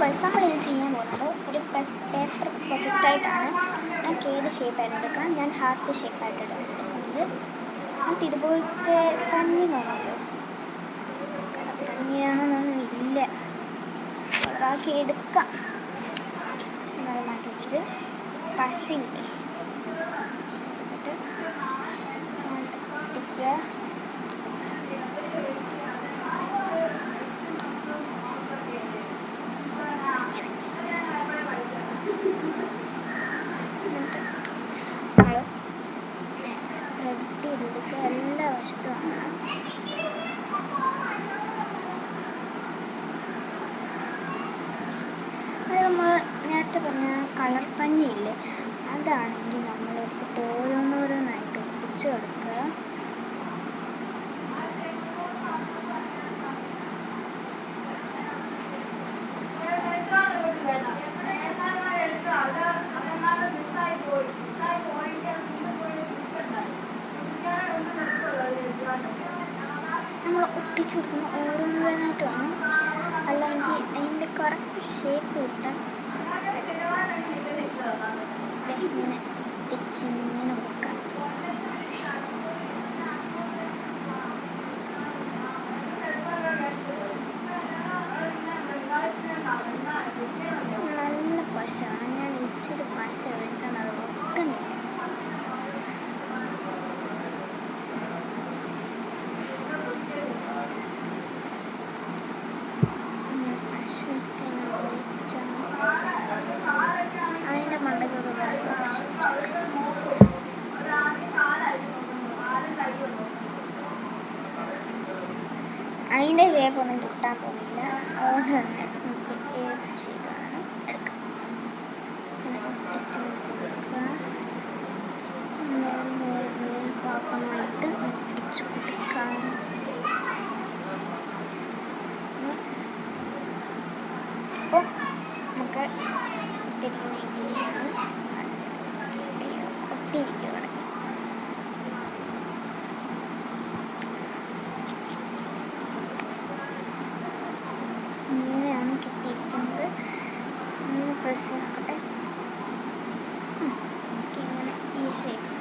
Guys നമ്മളിത് ചെയ്യാൻ പോകുന്നത് ഒരു പേപ്പർ പ്രൊജക്റ്റായിട്ടാണ്. നമുക്ക് ഏത് ഷേപ്പായിട്ട് എടുക്കാം. ഞാൻ ഹാർട്ട് ഷേപ്പായിട്ട് എടുക്കുന്നത്. എന്നിട്ട് ഇതുപോലത്തെ പഞ്ഞി കാണുമല്ലോ, പഞ്ഞിയാണെന്നൊന്നും ഇല്ല, കളറാക്കി എടുക്കാം. അത് മാറ്റി വെച്ചിട്ട് പശയില്ലേ എന്നിട്ട് ഒട്ടിക്കുക. സ്പ്രെഡ് ചെയ്തെടുക്കുക, എല്ലാ വശത്തുമാണ്. അത് നമ്മൾ നേരത്തെ പറഞ്ഞ കളർ പഞ്ഞിയില്ലേ, അതാണെങ്കിൽ നമ്മളെടുത്തിട്ട് ഓരോന്നോരോന്നായിട്ട് ഒട്ടിച്ച് കൊടുക്കുക. നമ്മൾ ഒട്ടിച്ചു കൊടുക്കുന്ന ഓരോന്നോരോന്നായിട്ട് വേണം, അല്ലെങ്കിൽ അതിൻ്റെ കറക്റ്റ് ഷേപ്പ് കിട്ടാൻ ഇങ്ങനെ ഒട്ടിച്ച് ഇങ്ങനെ കൊടുക്കാം. നല്ല പശയാണ്, ഞാൻ ഇച്ചിരി പശ ഒഴിച്ചാണ് അത് ഒട്ടുന്നത്. അതിൻ്റെ മണ്ടയ്ക്കൊക്കെ അതിൻ്റെ ഷേപ്പൊന്നും കിട്ടാൻ പോകുന്നില്ല. അതുകൊണ്ട് തന്നെ നമുക്ക് ഏത് ഷേപ്പ് വേണം എടുക്കാം. അങ്ങനെ ഒട്ടിച്ച് കൊടുക്കുക. മേൽഭാഗമായിട്ട് ഒട്ടിച്ച് കൊടുക്കാം. അപ്പോൾ നമുക്ക് ഇട്ടിരിക്കുന്ന എങ്ങനെയാണ് ഒട്ടിയിരിക്കുക. ഇങ്ങനെയാണ് കിട്ടിയിരിക്കുന്നത്. ഒന്ന് പ്രസ് നോക്കട്ടെ. ഇങ്ങനെ ഈ ഷേപ്പ്.